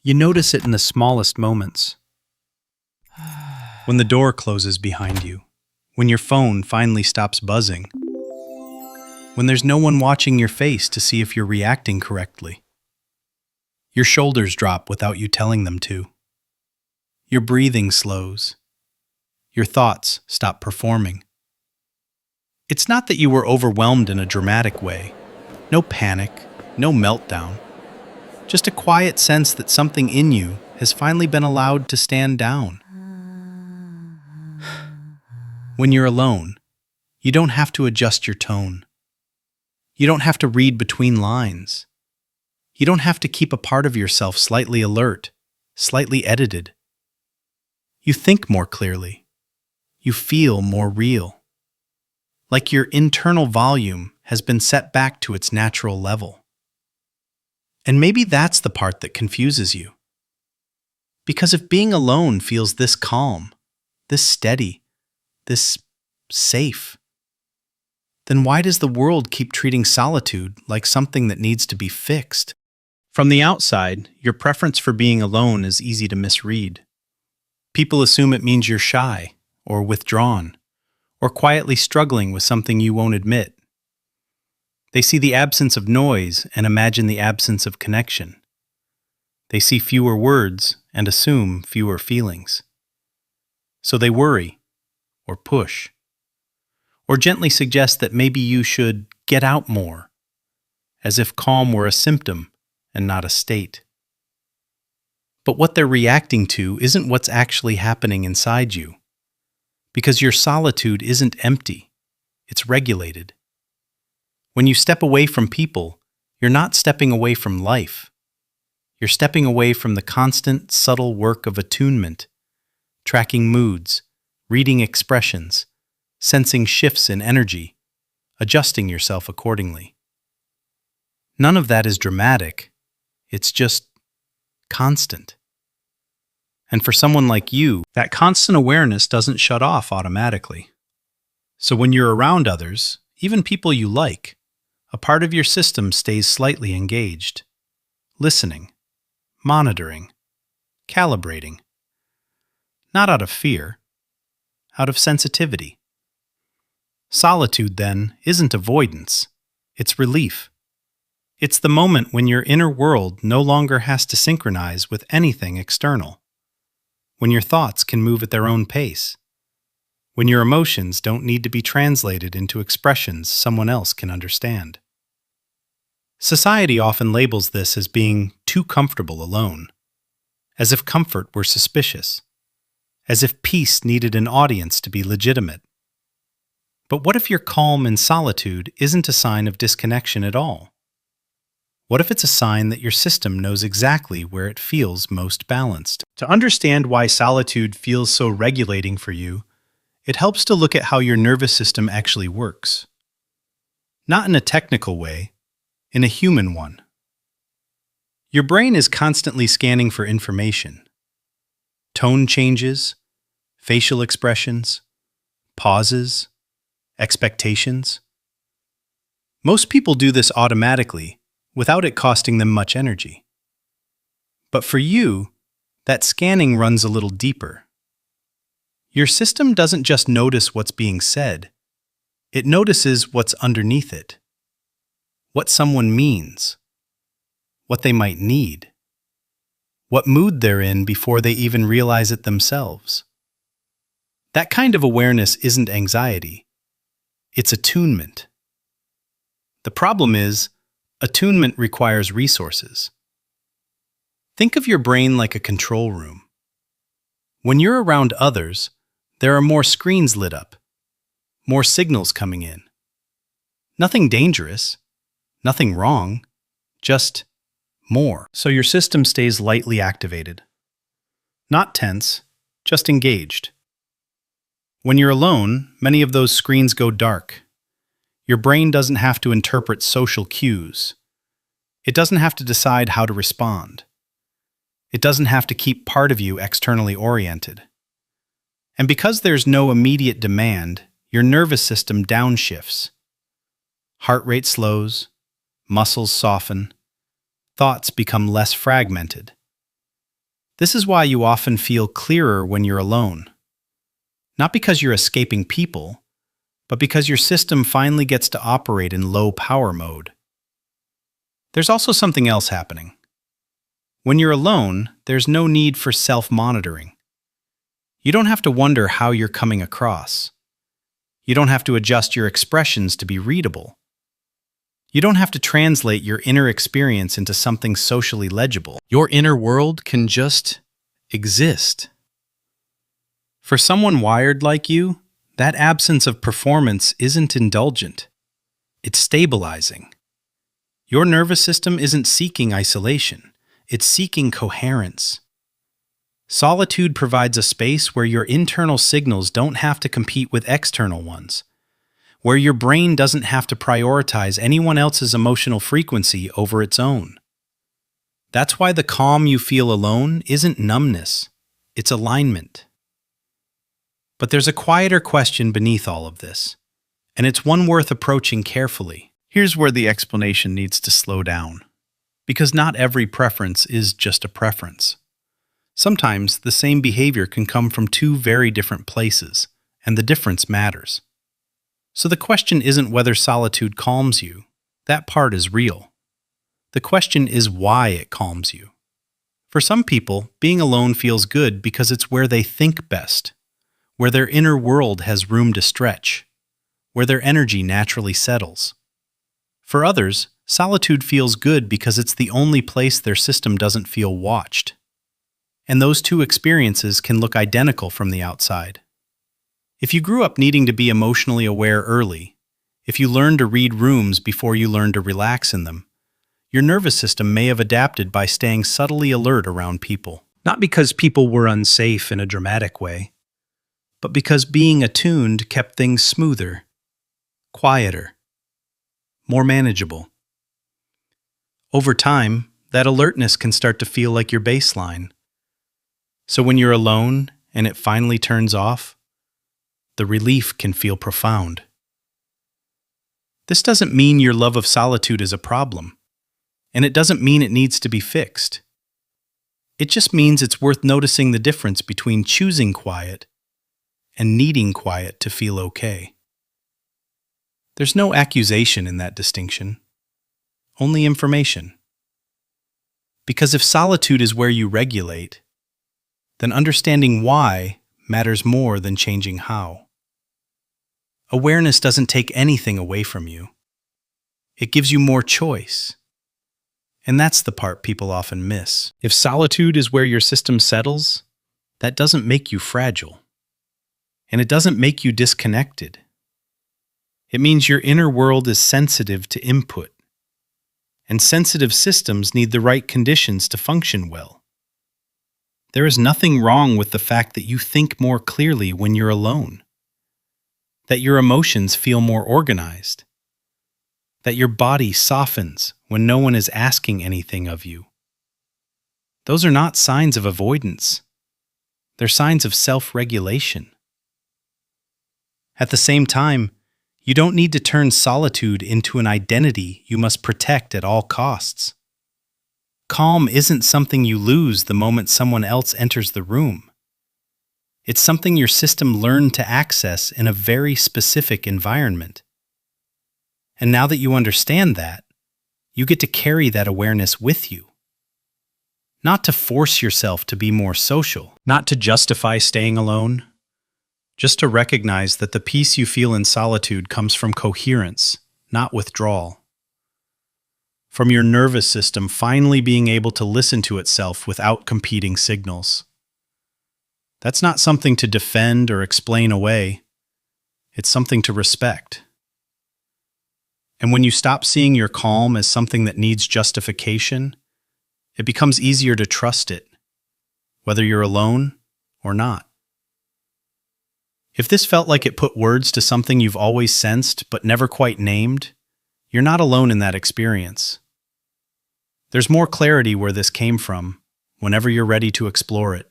You notice it in the smallest moments. When the door closes behind you, when your phone finally stops buzzing, when there's no one watching your face to see if you're reacting correctly. Your shoulders drop without you telling them to. Your breathing slows. Your thoughts stop performing. It's not that you were overwhelmed in a dramatic way. No panic, no meltdown. Just a quiet sense that something in you has finally been allowed to stand down. When you're alone, you don't have to adjust your tone. You don't have to read between lines. You don't have to keep a part of yourself slightly alert, slightly edited. You think more clearly. You feel more real. Like your internal volume has been set back to its natural level. And maybe that's the part that confuses you. Because if being alone feels this calm, this steady, this safe, then why does the world keep treating solitude like something that needs to be fixed? From the outside, your preference for being alone is easy to misread. People assume it means you're shy, or withdrawn, or quietly struggling with something you won't admit. They see the absence of noise and imagine the absence of connection. They see fewer words and assume fewer feelings. So they worry, or push, or gently suggest that maybe you should get out more, as if calm were a symptom and not a state. But what they're reacting to isn't what's actually happening inside you, because your solitude isn't empty, it's regulated. When you step away from people, you're not stepping away from life. You're stepping away from the constant, subtle work of attunement, tracking moods, reading expressions, sensing shifts in energy, adjusting yourself accordingly. None of that is dramatic. It's just constant. And for someone like you, that constant awareness doesn't shut off automatically. So when you're around others, even people you like, a part of your system stays slightly engaged, listening, monitoring, calibrating. Not out of fear, out of sensitivity. Solitude, then, isn't avoidance, it's relief. It's the moment when your inner world no longer has to synchronize with anything external, when your thoughts can move at their own pace, when your emotions don't need to be translated into expressions someone else can understand. Society often labels this as being too comfortable alone, as if comfort were suspicious, as if peace needed an audience to be legitimate. But what if your calm in solitude isn't a sign of disconnection at all? What if it's a sign that your system knows exactly where it feels most balanced? To understand why solitude feels so regulating for you, it helps to look at how your nervous system actually works. Not in a technical way, in a human one. Your brain is constantly scanning for information. Tone changes, facial expressions, pauses, expectations. Most people do this automatically, without it costing them much energy. But for you, that scanning runs a little deeper. Your system doesn't just notice what's being said, it notices what's underneath it. What someone means, what they might need, what mood they're in before they even realize it themselves. That kind of awareness isn't anxiety, it's attunement. The problem is, attunement requires resources. Think of your brain like a control room. When you're around others, there are more screens lit up, more signals coming in. Nothing dangerous, nothing wrong, just more. So your system stays lightly activated. Not tense, just engaged. When you're alone, many of those screens go dark. Your brain doesn't have to interpret social cues. It doesn't have to decide how to respond. It doesn't have to keep part of you externally oriented. And because there's no immediate demand, your nervous system downshifts. Heart rate slows, muscles soften, thoughts become less fragmented. This is why you often feel clearer when you're alone. Not because you're escaping people, but because your system finally gets to operate in low power mode. There's also something else happening. When you're alone, there's no need for self-monitoring. You don't have to wonder how you're coming across. You don't have to adjust your expressions to be readable. You don't have to translate your inner experience into something socially legible. Your inner world can just exist. For someone wired like you, that absence of performance isn't indulgent. It's stabilizing. Your nervous system isn't seeking isolation. It's seeking coherence. Solitude provides a space where your internal signals don't have to compete with external ones, where your brain doesn't have to prioritize anyone else's emotional frequency over its own. That's why the calm you feel alone isn't numbness, it's alignment. But there's a quieter question beneath all of this, and it's one worth approaching carefully. Here's where the explanation needs to slow down, because not every preference is just a preference. Sometimes the same behavior can come from two very different places, and the difference matters. So the question isn't whether solitude calms you. That part is real. The question is why it calms you. For some people, being alone feels good because it's where they think best, where their inner world has room to stretch, where their energy naturally settles. For others, solitude feels good because it's the only place their system doesn't feel watched. And those two experiences can look identical from the outside. If you grew up needing to be emotionally aware early, if you learned to read rooms before you learned to relax in them, your nervous system may have adapted by staying subtly alert around people. Not because people were unsafe in a dramatic way, but because being attuned kept things smoother, quieter, more manageable. Over time, that alertness can start to feel like your baseline. So when you're alone and it finally turns off, the relief can feel profound. This doesn't mean your love of solitude is a problem, and it doesn't mean it needs to be fixed. It just means it's worth noticing the difference between choosing quiet and needing quiet to feel okay. There's no accusation in that distinction, only information. Because if solitude is where you regulate, then understanding why matters more than changing how. Awareness doesn't take anything away from you. It gives you more choice. And that's the part people often miss. If solitude is where your system settles, that doesn't make you fragile. And it doesn't make you disconnected. It means your inner world is sensitive to input. And sensitive systems need the right conditions to function well. There is nothing wrong with the fact that you think more clearly when you're alone, that your emotions feel more organized, that your body softens when no one is asking anything of you. Those are not signs of avoidance. They're signs of self-regulation. At the same time, you don't need to turn solitude into an identity you must protect at all costs. Calm isn't something you lose the moment someone else enters the room. It's something your system learned to access in a very specific environment. And now that you understand that, you get to carry that awareness with you. Not to force yourself to be more social, not to justify staying alone, just to recognize that the peace you feel in solitude comes from coherence, not withdrawal. From your nervous system finally being able to listen to itself without competing signals. That's not something to defend or explain away. It's something to respect. And when you stop seeing your calm as something that needs justification, it becomes easier to trust it, whether you're alone or not. If this felt like it put words to something you've always sensed but never quite named, you're not alone in that experience. There's more clarity where this came from, whenever you're ready to explore it.